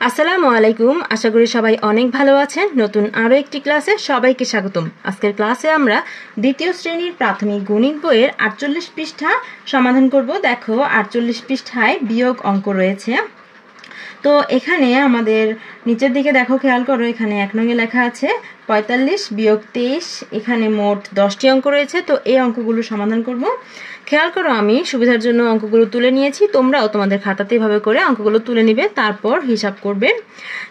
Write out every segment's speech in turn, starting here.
আসসালামু আলাইকুম। আশা করি সবাই অনেক ভালো আছেন। নতুন আরও একটি ক্লাসে সবাইকে স্বাগতম। আজকের ক্লাসে আমরা দ্বিতীয় শ্রেণীর প্রাথমিক গণিত বইয়ের 48 পৃষ্ঠা সমাধান করব। দেখো 48 পৃষ্ঠায় বিয়োগ অঙ্ক রয়েছে। তো এখানে আমাদের নিচের দিকে দেখো, খেয়াল করো, এখানে 1 নঙে লেখা আছে 45 বিয়োগ 23। এখানে মোট 10টি অঙ্ক রয়েছে। তো এই অঙ্কগুলো সমাধান করব। খেয়াল করো, আমি সুবিধার জন্য অঙ্কগুলো তুলে নিয়েছি। তোমরাও তোমাদের খাতাতে এভাবে করে অঙ্কগুলো তুলে নিবে, তারপর হিসাব করবে।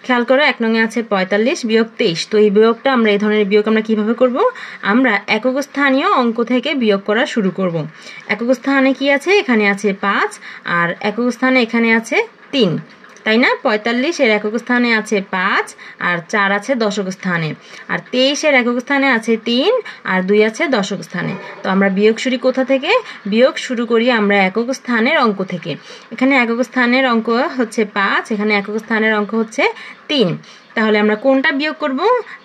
খেয়াল করো, 1 নঙে আছে 45 বিয়োগ 23। তো এই বিয়োগটা আমরা, এই ধরনের বিয়োগ আমরা কিভাবে করব? আমরা একক স্থানীয় অঙ্ক থেকে বিয়োগ করা শুরু করব। একক স্থানে কি আছে? এখানে আছে 5, আর একক স্থানে এখানে আছে 3, তাই না? 45 এর একক স্থানে আছে 5 আর 4 আছে দশক স্থানে, আর 23 এর একক স্থানে আছে 3 আর 2 আছে দশক স্থানে। তো আমরা বিয়োগ শুরু কোথা থেকে? বিয়োগ শুরু করি আমরা একক স্থানের অঙ্ক থেকে। এখানে একক স্থানের অঙ্ক হচ্ছে 5, এখানে একক স্থানের অঙ্ক হচ্ছে 3। তাহলে আমরা কোনটা বিয়োগ করব?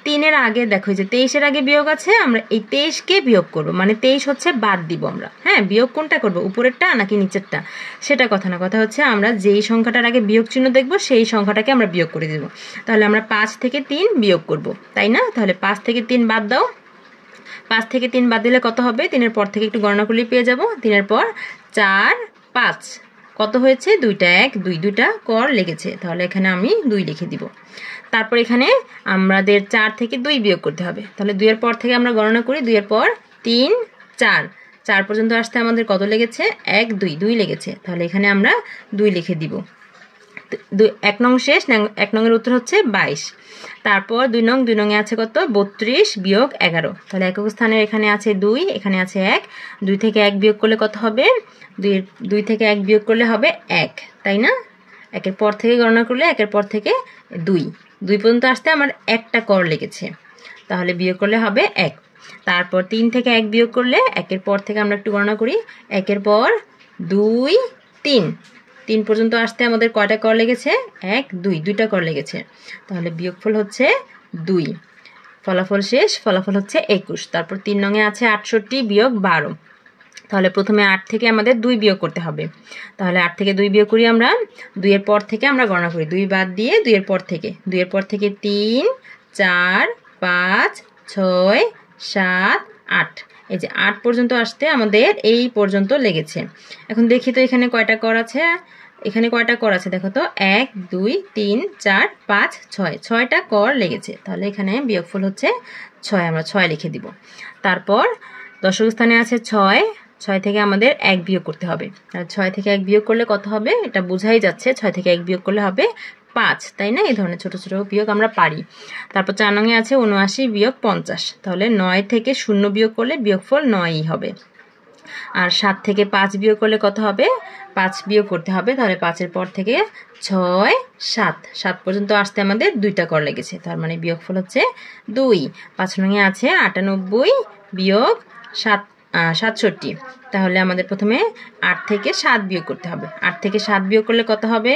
3 এর আগে দেখো, যে 23 এর আগে বিয়োগ আছে, আমরা এই 23কে বিয়োগ করব, মানে 23 হচ্ছে বাদ দিব আমরা। হ্যাঁ, বিয়োগ কোনটা করব, উপরেরটা নাকি নিচেরটা, সেটা কথা না। কথা হচ্ছে আমরা যেই সংখ্যাটার আগে বিয়োগ চিহ্ন দেখব সেই সংখ্যাটাকে আমরা বিয়োগ করে দেব। তাহলে আমরা 5 থেকে 3 বিয়োগ করব, তাই না? তাহলে 5 থেকে 3 বাদ দাও। 5 থেকে 3 বাদ দিলে কত হবে? 3 এর পর থেকে একটু গণনা করলে পেয়ে যাব। 3 এর পর 4, 5 কত হয়েছে? 2টা 1, 2টা কর লেগেছে, তাহলে এখানে আমি 2 লিখে দিব। তারপর এখানে আমাদের 4 থেকে 2 বিয়োগ করতে হবে। তাহলে 2 এর পর থেকে আমরা গণনা করি। 2 এর পর 3, 4 পর্যন্ত আসতে আমাদের কত লেগেছে? 1, 2 লেগেছে। তাহলে এখানে আমরা 2 লিখে দিব। 1 নং শেষ। 1 নংয়ের উত্তর হচ্ছে 22। তারপর 2 নংয়ে আছে কত? 32 বিয়োগ 11। তাহলে একক স্থানে এখানে আছে 2, এখানে আছে 1। 2 থেকে 1 বিয়োগ করলে কত হবে? 2 থেকে 1 বিয়োগ করলে হবে 1, তাই না? 1 এর পর থেকে গণনা করলে 1 এর পর থেকে 2 পর্যন্ত আসতে আমার একটা কর লেগেছে, তাহলে বিয়োগ করলে হবে 1। তারপর 3 থেকে 1 বিয়োগ করলে 1 এর পর থেকে আমরা একটু গণনা করি। 1 এর পর 2, 3 পর্যন্ত আসতে আমাদের কয়টা কর লেগেছে? 1, 2টা কর লেগেছে। তাহলে বিয়োগফল হচ্ছে 2। ফলাফল শেষ। ফলাফল হচ্ছে 21। তারপর 3 নংয়ে আছে 68 বিয়োগ 12। তাহলে প্রথমে 8 থেকে আমাদের 2 বিয়োগ করতে হবে। তাহলে 8 থেকে 2 বিয়োগ করি আমরা। 2 এর পর থেকে আমরা গণনা করি। 2 বাদ দিয়ে 2 এর পর থেকে 3, 4, 5, 6, 7, 8। এই যে 8 পর্যন্ত আসতে আমাদের এই পর্যন্ত লেগেছে। এখন দেখি তো এখানে কয়টা কর আছে। এখানে কয়টা কর আছে দেখো তো? 1, 2, 3, 4, 5, 6, 6টা কর লেগেছে। তাহলে এখানে বিয়োগফল হচ্ছে 6, আমরা 6 লিখে দিব। তারপর দশক স্থানে আছে 6 থেকে আমাদের 1 বিয়োগ করতে হবে। আর 6 থেকে 1 বিয়োগ করলে কত হবে? এটা বোঝাই যাচ্ছে, 6 থেকে 1 বিয়োগ করলে হবে 5, তাই না? এই ধরনের ছোট ছোট বিয়োগ আমরা পারি। তারপর 4 নংয়ে আছে 79 বিয়োগ 50। তাহলে 9 থেকে 0 বিয়োগ করলে বিয়োগফল 9ই হবে। আর 7 থেকে 5 বিয়োগ করলে কত হবে? 5 বিয়োগ করতে হবে। তাহলে 5 এর পর থেকে 6, 7 পর্যন্ত আসতে আমাদের 2টা কর লেগেছে, তার মানে বিয়োগফল হচ্ছে 2। 5 নংয়ে আছে 98 বিয়োগ 67। তাহলে আমাদের প্রথমে 8 থেকে 7 বিয়োগ করতে হবে। 8 থেকে 7 বিয়োগ করলে কত হবে?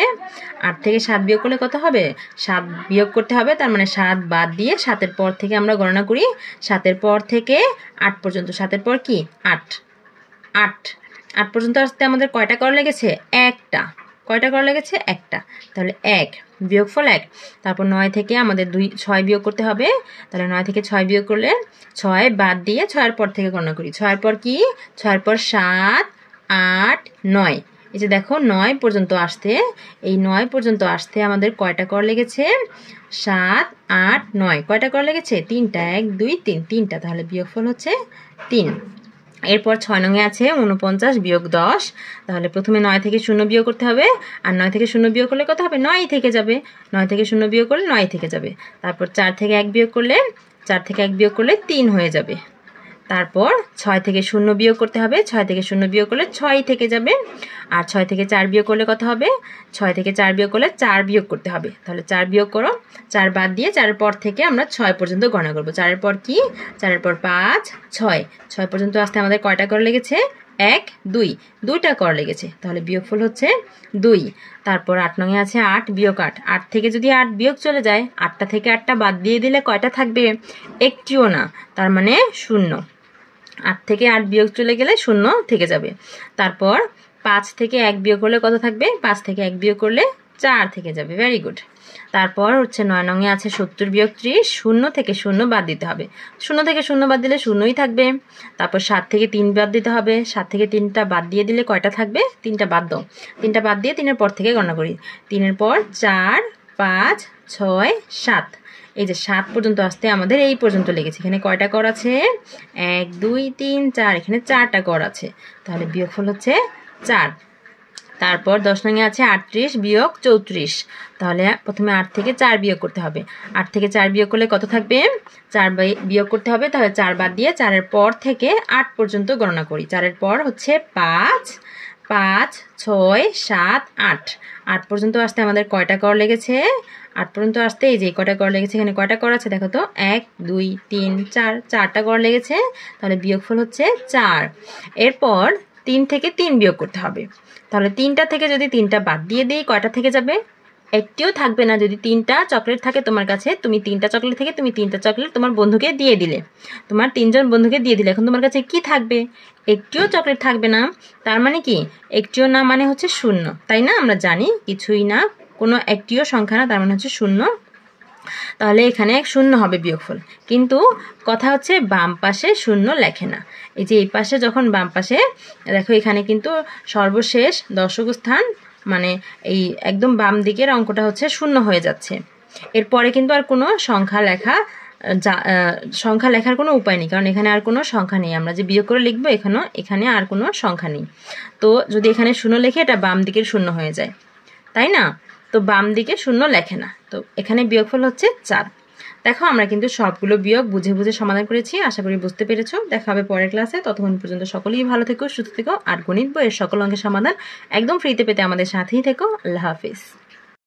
8 থেকে 7 বিয়োগ করলে কত হবে? 7 বিয়োগ করতে হবে, তার মানে 7 বাদ দিয়ে 7 এর পর থেকে আমরা গণনা করি। 7 এর পর থেকে 8 পর্যন্ত। 7 এর পর কি? 8 পর্যন্ত আসতে আমাদের কয়টা কর লেগেছে? একটা। কয়টা কর লেগেছে? একটা। তাহলে 1, বিয়োগফল 1। তারপর 9 থেকে আমাদের 6 বিয়োগ করতে হবে। তাহলে 9 থেকে 6 বিয়োগ করলে 6 বাদ দিয়ে 6 এর পর থেকে গণনা করি। 6 এর পর কি? 6 এর পর 7, 8, 9। এই যে দেখো 9 পর্যন্ত আসতে, এই 9 পর্যন্ত আসতে আমাদের কয়টা কর লেগেছে? 7, 8, 9। কয়টা কর লেগেছে? 3টা। 1, 2, 3টা। তাহলে বিয়োগফল হচ্ছে 3। এরপর 6 নংয়ে আছে 49 বিয়োগ 10। তাহলে প্রথমে 9 থেকে 0 বিয়োগ করতে হবে। আর 9 থেকে 0 বিয়োগ করলে কত হবে? 9ই থেকে যাবে। 9 থেকে 0 বিয়োগ করলে 9ই থেকে যাবে। তারপর 4 থেকে 1 বিয়োগ করলে 3 হয়ে যাবে। তারপর 6 থেকে 0 বিয়োগ করতে হবে। 6 থেকে 0 বিয়োগ করলে 6ই থেকে যাবে। আর 6 থেকে 4 বিয়োগ করলে কত হবে? 6 থেকে 4 বিয়োগ করলে 4 বিয়োগ করতে হবে। তাহলে 4 বিয়োগ করো। 4 বাদ দিয়ে 4 এর পর থেকে আমরা 6 পর্যন্ত গণনা করব। 4 এর পর কি? 4 এর পর 5, 6 পর্যন্ত আসতে আমাদের কয়টা কর লেগেছে? 1, 2টা কর লেগেছে। তাহলে বিয়োগফল হচ্ছে 2। তারপর 8 নংয়ে আছে 8 বিয়োগ 8। 8 থেকে যদি 8 বিয়োগ চলে যায়, 8টা থেকে 8টা বাদ দিয়ে দিলে কয়টা থাকবে? একটিও না, তার মানে 0। 8 থেকে 8 বিয়োগ চলে গেলে 0 থেকে যাবে। তারপর 5 থেকে 1 বিয়োগ করলে কত থাকবে? 5 থেকে 1 বিয়োগ করলে 4 থেকে যাবে। Very good. তারপর হচ্ছে 9 নংয়ে আছে 70 বিয়োগ 30, 0 থেকে 0 বাদ দিতে হবে। 0 থেকে 0 বাদ দিলে 0ই থাকবে। তারপর 7 থেকে 3 বাদ দিতে হবে। 7 থেকে 3টা বাদ দিয়ে দিলে কয়টা থাকবে? 3টা বাদ দাও। 3টা বাদ দিয়ে 3-এর পর থেকে গণনা করি। 3-এর পর 4, 5, 6, 7। এই যে 7 পর্যন্ত আসতে আমাদের এই পর্যন্ত লেগেছে। এখানে কয়টা কর আছে? 1, 2, 3, 4। এখানে 4টা কর আছে। তাহলে বিয়োগফল হচ্ছে 4। তারপর 10 নংয়ে আছে 38 বিয়োগ 34। তাহলে প্রথমে 8 থেকে 4 বিয়োগ করতে হবে। 8 থেকে 4 বিয়োগ করলে কত থাকবে? 4 বিয়োগ করতে হবে। তাহলে 4 বাদ দিয়ে 4-এর পর থেকে 8 পর্যন্ত গণনা করি। 4-এর পর হচ্ছে 5, 5, 6, 7, 8। 8 পর্যন্ত আসতে আমাদের কয়টা কর লেগেছে? 8 পর্যন্ত আসতে এই যে কয়টা কর লেগেছে, এখানে কয়টা কর আছে দেখো তো? 1, 2, 3, 4। 4টা কর লেগেছে। তাহলে বিয়োগফল হচ্ছে 4। এরপর 3 থেকে 3 বিয়োগ করতে হবে। তাহলে 3টা থেকে যদি 3টা বাদ দিয়ে দিই কয়টা থেকে যাবে? একটিও থাকবে না। যদি 3টা চকলেট থাকে তোমার কাছে, তুমি 3টা চকলেট থেকে তুমি 3টা চকলেট তোমার বন্ধুকে দিয়ে দিলে। তোমার 3জন বন্ধুকে দিয়ে দিলে। এখন তোমার কাছে কি থাকবে? একটিও চকলেট থাকবে না। তার মানে কি? একটিও না মানে হচ্ছে 0, তাই না? আমরা জানি কিছুই না, কোনো একটিও সংখ্যা না, তার মানে হচ্ছে 0। তাহলে এখানে 0 হবে বিয়োগফল। কিন্তু কথা হচ্ছে বাম পাশে 0 লেখে না। এই যে এই পাশে যখন বাম পাশে দেখো, এখানে কিন্তু সর্বশেষ দশক স্থান মানে এই একদম বাম দিকের অঙ্কটা হচ্ছে 0 হয়ে যাচ্ছে। এরপরে কিন্তু আর কোনো সংখ্যা লেখার কোনো উপায় নেই, কারণ এখানে আর কোনো সংখ্যা নেই। আমরা যে বিয়োগ করে লিখবো এখানে আর কোনো সংখ্যা নেই। তো যদি এখানে 0 লেখে, এটা বাম দিকের 0 হয়ে যায়, তাই না? তো বাম দিকে 0 লেখে না। তো এখানে বিয়োগফল হচ্ছে 4। দেখো আমরা কিন্তু সবগুলো বিয়োগ বুঝে বুঝে সমাধান করেছি। আশা করি বুঝতে পেরেছো। দেখা হবে পরের ক্লাসে। ততক্ষণ পর্যন্ত সকলেই ভালো থেকো, সুস্থ থেকো। আর গণিত বইয়ের সকল অঙ্কের সমাধান একদম ফ্রিতে পেতে আমাদের সাথেই থেকো। আল্লাহ হাফিজ।